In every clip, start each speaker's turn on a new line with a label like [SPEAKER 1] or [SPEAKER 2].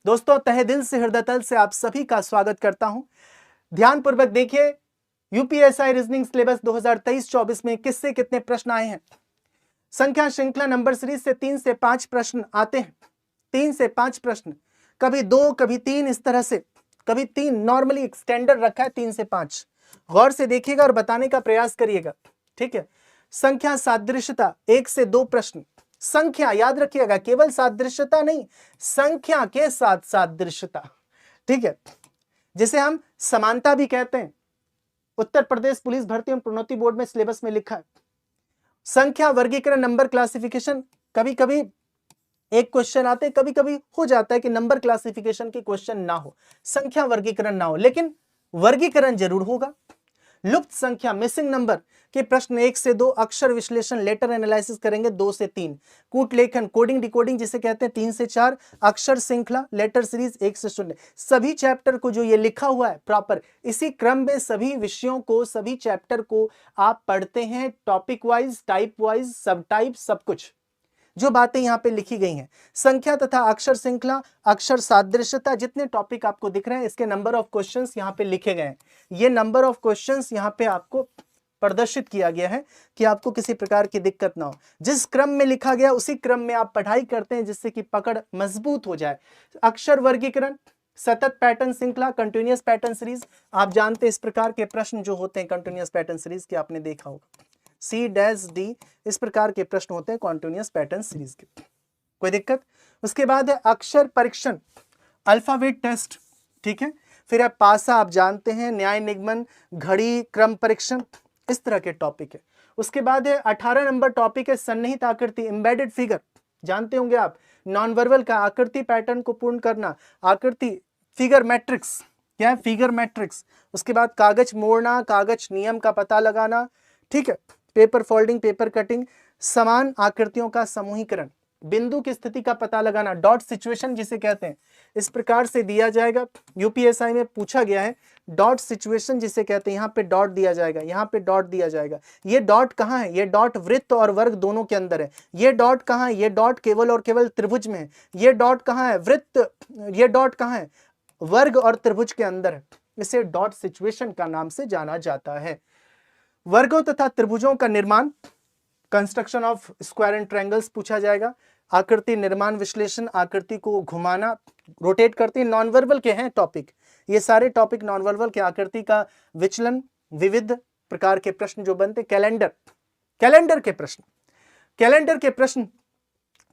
[SPEAKER 1] दोस्तों, तहे दिल से हृदय तल से आप सभी का स्वागत करता हूं। ध्यानपूर्वक देखिए, यूपीएसआई रीजनिंग सिलेबस 2023-24 में किससे कितने प्रश्न आए हैं। संख्या श्रृंखला नंबर सीरीज से 3 से 5 प्रश्न आते हैं। 3 से 5 प्रश्न, कभी 2 कभी 3, इस तरह से कभी 3, नॉर्मली एक स्टैंडर्ड रखा है 3 से 5। गौर से देखिएगा और बताने का प्रयास करिएगा, ठीक है। संख्या सादृश्यता 1 से 2 प्रश्न। संख्या याद रखिएगा, केवल सादृश्यता नहीं, संख्या के साथ सादृश्यता, ठीक है, जिसे हम समानता भी कहते हैं। उत्तर प्रदेश पुलिस भर्ती एवं प्रोन्नति बोर्ड में सिलेबस में लिखा है। संख्या वर्गीकरण नंबर क्लासिफिकेशन, कभी कभी एक क्वेश्चन आते, कभी कभी हो जाता है कि नंबर क्लासिफिकेशन के क्वेश्चन ना हो, संख्या वर्गीकरण ना हो, लेकिन वर्गीकरण जरूर होगा। लुप्त संख्या मिसिंग नंबर के प्रश्न 1 से 2, अक्षर विश्लेषण लेटर एनालिसिस करेंगे 2 से 3, कूट लेखन कोडिंग डिकोडिंग जिसे कहते हैं 3 से 4, अक्षर श्रृंखला लेटर सीरीज 1 से 0। सभी चैप्टर को जो ये लिखा हुआ है प्रॉपर, इसी क्रम में सभी विषयों को, सभी चैप्टर को आप पढ़ते हैं, टॉपिक वाइज, टाइप वाइज, सब टाइप, सब कुछ जो बातें यहां पे लिखी गई हैं। संख्या तथा अक्षर श्रृंखला, अक्षर सादृश्यता, जितने टॉपिक आपको दिख रहे हैं, इसके नंबर ऑफ क्वेश्चंस यहां पे लिखे गए हैं। ये नंबर ऑफ क्वेश्चंस यहां पे आपको प्रदर्शित किया गया है कि आपको किसी प्रकार की दिक्कत ना हो। जिस क्रम में लिखा गया उसी क्रम में आप पढ़ाई करते हैं, जिससे कि पकड़ मजबूत हो जाए। अक्षर वर्गीकरण, सतत पैटर्न श्रृंखला, कंटिन्यूअस पैटर्न सीरीज, आप जानते हैं इस प्रकार के प्रश्न जो होते हैं कंटिन्यूअस पैटर्न सीरीज के, आपने देखा होगा C-D, इस प्रकार के प्रश्न होते हैं कॉन्टिन्यूअस पैटर्न सीरीज के। कोई दिक्कत? उसके बाद है अक्षर परीक्षण, अल्फाबेट टेस्ट, ठीक है। फिर है पासा, आप जानते हैं, न्याय निगमन, घड़ी, क्रम परीक्षण, इस तरह के टॉपिक है। उसके बाद है 18 नंबर टॉपिक है सन्निहित आकृति, एम्बेडेड फिगर, जानते होंगे आप, नॉन वर्बल का आकृति पैटर्न को पूर्ण करना, आकृति फिगर मैट्रिक्स, क्या है फिगर मैट्रिक्स। उसके बाद कागज मोड़ना, कागज नियम का पता लगाना, ठीक है, पेपर फोल्डिंग, पेपर कटिंग, समान आकृतियों का समूहीकरण, बिंदु की स्थिति का पता लगाना, डॉट सिचुएशन जिसे कहते हैं, इस प्रकार से दिया जाएगा। यूपीएसआई में पूछा गया है डॉट सिचुएशन जिसे कहते हैं, यहाँ पे डॉट दिया जाएगा, यहाँ पे डॉट दिया जाएगा। ये डॉट कहाँ है? ये डॉट वृत्त और वर्ग दोनों के अंदर है। ये डॉट कहाँ है? ये डॉट केवल और केवल त्रिभुज में है। ये डॉट कहाँ है? वृत्त। ये डॉट कहाँ है? वर्ग और त्रिभुज के अंदर है। इसे डॉट सिचुएशन का नाम से जाना जाता है। वर्गों तथा त्रिभुजों का निर्माण, construction of square and triangles पूछा जाएगा। आकृति निर्माण विश्लेषण, आकृति को घुमाना, रोटेट करती, नॉन वर्बल के हैं टॉपिक, ये सारे टॉपिक नॉन वर्बल के। आकृति का विचलन, विविध प्रकार के प्रश्न जो बनते, कैलेंडर, कैलेंडर के प्रश्न, कैलेंडर के प्रश्न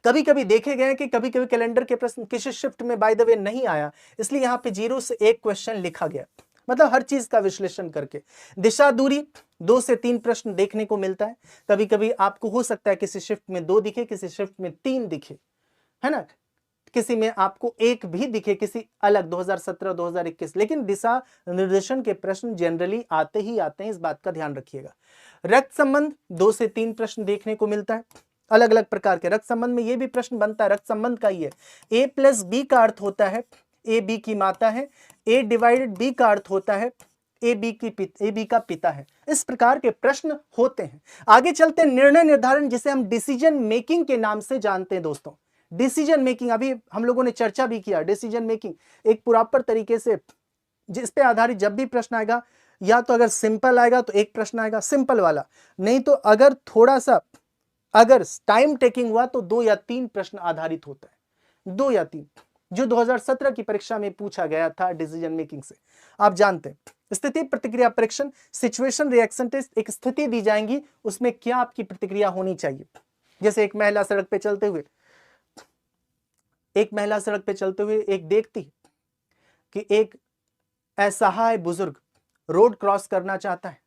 [SPEAKER 1] कभी कभी देखे गए कि कभी कभी कैलेंडर के प्रश्न किसी शिफ्ट में बाय द वे नहीं आया, इसलिए यहाँ पे 0 से 1 क्वेश्चन लिखा गया, मतलब हर चीज का विश्लेषण करके। दिशा दूरी 2 से 3 प्रश्न देखने को मिलता है। कभी कभी आपको हो सकता है किसी शिफ्ट में 2 दिखे, किसी शिफ्ट में 3 दिखे, है ना, किसी में आपको 1 भी दिखे, किसी अलग 2017-2021, लेकिन दिशा निर्देशन के प्रश्न जनरली आते ही आते हैं, इस बात का ध्यान रखिएगा। रक्त संबंध 2 से 3 प्रश्न देखने को मिलता है, अलग अलग प्रकार के। रक्त संबंध में यह भी प्रश्न बनता है, रक्त संबंध का ही है, A+B का अर्थ होता है ए बी की माता है, A/B का अर्थ होता है ए बी का पिता है। इस प्रकार के प्रश्न होते हैं। आगे चलते हैं, निर्णय निर्धारण जिसे हम डिसीजन मेकिंग के नाम से जानते हैं। दोस्तों, डिसीजन मेकिंग अभी हम लोगों ने चर्चा भी किया। डिसीजन मेकिंग एक प्रॉपर तरीके से, जिस पे आधारित जब भी प्रश्न आएगा, या तो अगर सिंपल आएगा तो एक प्रश्न आएगा सिंपल वाला, नहीं तो अगर थोड़ा सा अगर टाइम टेकिंग हुआ तो 2 या 3 प्रश्न आधारित होता है, 2 या 3, जो 2017 की परीक्षा में पूछा गया था डिसीजन मेकिंग से, आप जानते हैं। स्थिति प्रतिक्रिया परीक्षण, सिचुएशन रिएक्शन टेस्ट, एक स्थिति दी जाएंगी, उसमें क्या आपकी प्रतिक्रिया होनी चाहिए। जैसे एक महिला सड़क पे चलते हुए, एक देखती कि एक असहाय बुजुर्ग रोड क्रॉस करना चाहता है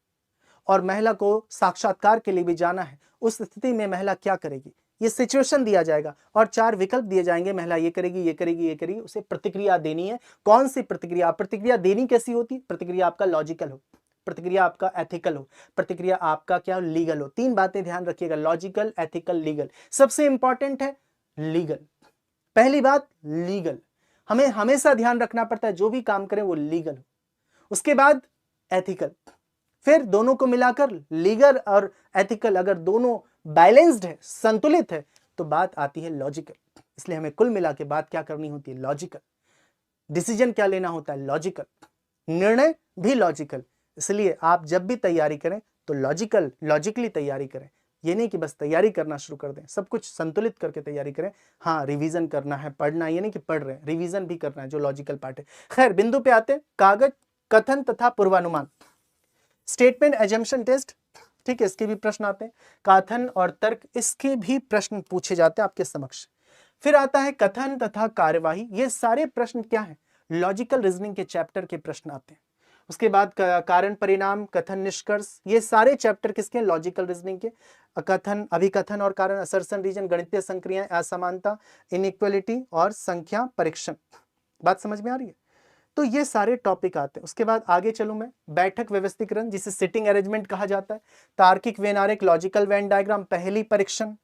[SPEAKER 1] और महिला को साक्षात्कार के लिए भी जाना है, उस स्थिति में महिला क्या करेगी, ये सिचुएशन दिया जाएगा और 4 विकल्प दिए जाएंगे। महिला ये करेगी, ये करेगी, ये करेगी, उसे प्रतिक्रिया देनी है। कौन सी प्रतिक्रिया? प्रतिक्रिया देनी कैसी होती? प्रतिक्रिया आपका लॉजिकल हो, प्रतिक्रिया आपका एथिकल हो, प्रतिक्रिया आपका क्या लीगल हो। 3 बातें ध्यान रखिएगा, लॉजिकल, एथिकल, लीगल। सबसे इंपॉर्टेंट है लीगल। पहली बात लीगल, हमें हमेशा ध्यान रखना पड़ता है जो भी काम करें वो लीगल हो। उसके बाद एथिकल, फिर दोनों को मिलाकर लीगल और एथिकल अगर दोनों बैलेंस्ड है, संतुलित है, तो बात आती है लॉजिकल। इसलिए हमें कुल मिला के बात क्या करनी होती है? लॉजिकल। डिसीजन क्या लेना होता है, लॉजिकल, निर्णय भी लॉजिकल। इसलिए आप जब भी तैयारी करें तो लॉजिकली तैयारी करें। ये नहीं कि बस तैयारी करना शुरू कर दें, सब कुछ संतुलित करके तैयारी करें। हाँ, रिवीजन करना है, पढ़ना, ये नहीं कि पढ़ रहे हैं, रिवीजन भी करना है, जो लॉजिकल पार्ट है। खैर, बिंदु पे आते हैं, कागज, कथन तथा पूर्वानुमान, स्टेटमेंट, एजम्पशन टेस्ट, ठीक है, इसके भी प्रश्न आते हैं। कथन और तर्क, इसके भी प्रश्न पूछे जाते हैं आपके समक्ष। फिर आता है कथन तथा कार्यवाही, ये सारे प्रश्न क्या है, लॉजिकल रीजनिंग के चैप्टर के प्रश्न आते हैं। उसके बाद कारण परिणाम, कथन निष्कर्ष, ये सारे चैप्टर किसके, लॉजिकल रीजनिंग के। कथन, अभिकथन और कारण, असर्शन रीजन, गणितीय संक्रियाएं, असमानता, इनइक्वालिटी और संख्या परीक्षण। बात समझ में आ रही है? तो ये सारे टॉपिक आते हैं। उसके बाद आगे चलूं मैं, बैठक व्यवस्थीकरण, जिसे सिटिंग अरेंजमेंट कहा जाता है, तार्किक वेन आरेख, लॉजिकल वेन डायग्राम, पहली परीक्षण,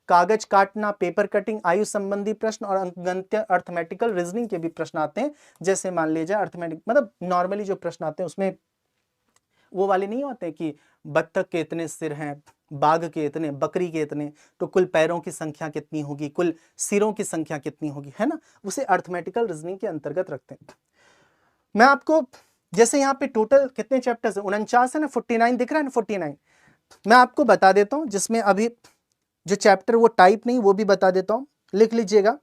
[SPEAKER 1] कागज काटना, पेपर कटिंग, आयु संबंधी प्रश्न और अंकगणितीय अर्थमेटिकल रीजनिंग के भी प्रश्न आते हैं। जैसे मान लीजिए अर्थमेटिक, मतलब नॉर्मली जो प्रश्न आते हैं उसमें वो वाले नहीं होते कि बत्तख के इतने सिर हैं, बाघ के इतने, बकरी के इतने, तो कुल पैरों की संख्या कितनी होगी, कुल सिरों की संख्या कितनी होगी, है ना, उसे अर्थमेटिकल रीजनिंग के अंतर्गत रखते हैं। मैं आपको, जैसे यहाँ पे टोटल कितने चैप्टर्स है, 49 है ना, 49 दिख रहा है ना, 49 मैं आपको बता देता हूँ, जिसमें अभी जो चैप्टर वो टाइप नहीं, वो भी बता देता हूँ, लिख लीजिएगा।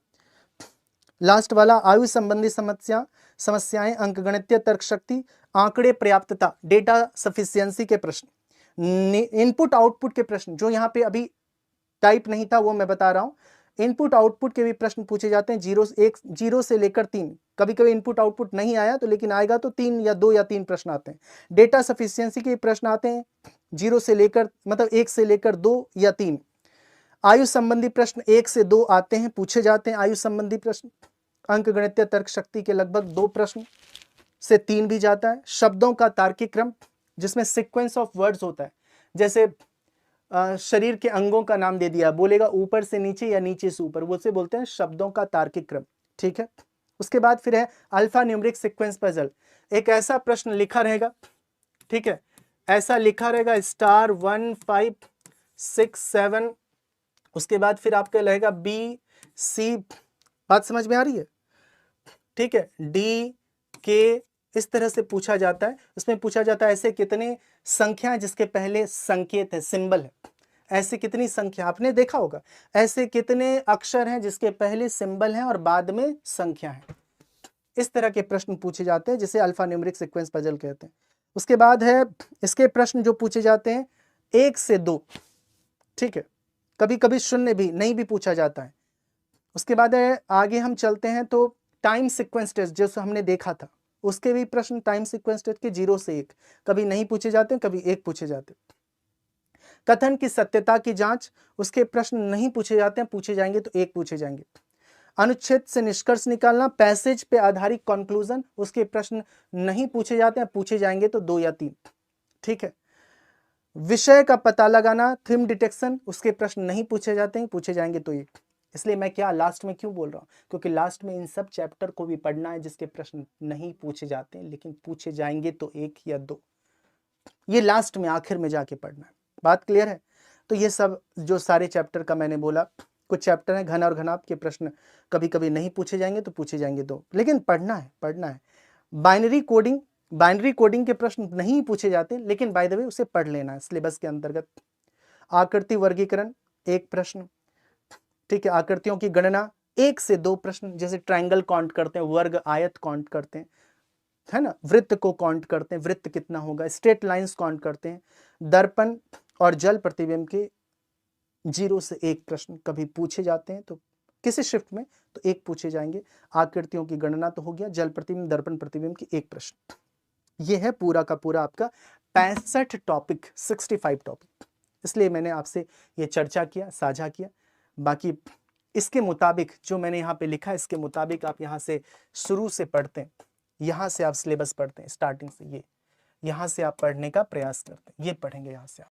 [SPEAKER 1] लास्ट वाला, आयु संबंधी समस्याएं, अंकगणितीय तर्क शक्ति, आंकड़े पर्याप्तता, डेटा सफिशियंसी के प्रश्न, इनपुट आउटपुट के प्रश्न, जो यहाँ पे अभी टाइप नहीं था वो मैं बता रहा हूँ। इनपुट आउटपुट के भी प्रश्न पूछे जाते हैं, 0 से लेकर 3, कभी कभी इनपुट आउटपुट नहीं आया तो, लेकिन आएगा तो 3 या 2 या 3 प्रश्न आते हैं। डेटा सफिशियंसी के प्रश्न आते हैं 0 से लेकर, मतलब 1 से लेकर 2 या 3। आयु संबंधी प्रश्न 1 से 2 आते हैं, पूछे जाते हैं आयु संबंधी प्रश्न। अंकगणितीय तर्क शक्ति के लगभग 2 प्रश्न से 3 भी जाता है। शब्दों का तार्किक क्रम, जिसमें सीक्वेंस ऑफ वर्ड्स होता है, जैसे शरीर के अंगों का नाम दे दिया, बोलेगा ऊपर से नीचे या नीचे से ऊपर, वो से बोलते हैं शब्दों का तार्किक क्रम, ठीक है। उसके बाद फिर है अल्फा न्यूमेरिक सीक्वेंस पजल, एक ऐसा प्रश्न लिखा रहेगा, ठीक है, ऐसा लिखा रहेगा स्टार 1 5 6 7, उसके बाद फिर आपका रहेगा बी सी, बात समझ में आ रही है, ठीक है, डी के, इस तरह से पूछा जाता है। उसमें पूछा जाता है ऐसे कितने संख्या जिसके पहले संकेत है, सिंबल है, ऐसे कितनी संख्या, आपने देखा होगा, ऐसे कितने अक्षर हैं जिसके पहले सिंबल है और बाद में संख्या है। इस तरह के प्रश्न पूछे जाते हैं, जिसे अल्फा न्यूमेरिक सीक्वेंस पजल कहते हैं। उसके बाद है इसके प्रश्न जो पूछे जाते हैं 1 से 2, ठीक है, कभी कभी शून्य भी नहीं भी पूछा जाता है। उसके बाद है, आगे हम चलते हैं तो टाइम सीक्वेंस टेस्ट, जो हमने देखा था, उसके भी प्रश्न टाइम सीक्वेंस टेस्ट के 0 से 1, कभी नहीं पूछे जाते, कभी 1 पूछे जाते। कथन की सत्यता की जांच, उसके प्रश्न नहीं पूछे जाते हैं, पूछे जाएंगे तो 1 पूछे जाएंगे। अनुच्छेद से निष्कर्ष निकालना, पैसेज पे आधारित कंक्लूजन, उसके प्रश्न नहीं पूछे जाते हैं, पूछे जाएंगे तो 2 या 3, ठीक है। विषय का पता लगाना, थीम डिटेक्शन, उसके प्रश्न नहीं पूछे जाते हैं, पूछे जाएंगे तो 1। इसलिए मैं क्या लास्ट में क्यों बोल रहा हूँ, क्योंकि लास्ट में इन सब चैप्टर को भी पढ़ना है जिसके प्रश्न नहीं पूछे जाते हैं लेकिन पूछे जाएंगे तो 1 या 2, ये लास्ट में आखिर में जाके पढ़ना है। बात क्लियर है? तो ये सब जो सारे चैप्टर का मैंने बोला, कुछ चैप्टर हैं घन और घनाभ के प्रश्न कभी कभी नहीं पूछे जाएंगे तो पूछे जाएंगे 2, लेकिन पढ़ना है। बाइनरी कोडिंग के प्रश्न नहीं पूछे जाते, लेकिन बाय द वे उसे पढ़ लेना है सिलेबस के अंतर्गत। आकृति वर्गीकरण 1 प्रश्न, ठीक है। आकृतियों की गणना 1 से 2 प्रश्न, जैसे ट्रायंगल काउंट करते हैं, वर्ग आयत काउंट करते हैं, है ना, वृत्त को काउंट करते हैं, वृत्त कितना होगा, स्ट्रेट लाइंस काउंट करते हैं। दर्पण और जल प्रतिबिंब के 0 से 1 प्रश्न कभी पूछे जाते हैं, तो किसी शिफ्ट में तो 1 पूछे जाएंगे। आकृतियों की गणना तो हो गया, जल प्रतिबिंब, दर्पण प्रतिबिंब की 1 प्रश्न। ये है पूरा का पूरा आपका 65 टॉपिक, 65 टॉपिक। इसलिए मैंने आपसे ये चर्चा किया, साझा किया। बाकी इसके मुताबिक जो मैंने यहाँ पे लिखा है, इसके मुताबिक आप यहाँ से शुरू से पढ़ते हैं, यहाँ से आप सिलेबस पढ़ते हैं स्टार्टिंग से, ये यहाँ से आप पढ़ने का प्रयास करते हैं, ये पढ़ेंगे यहाँ से आप।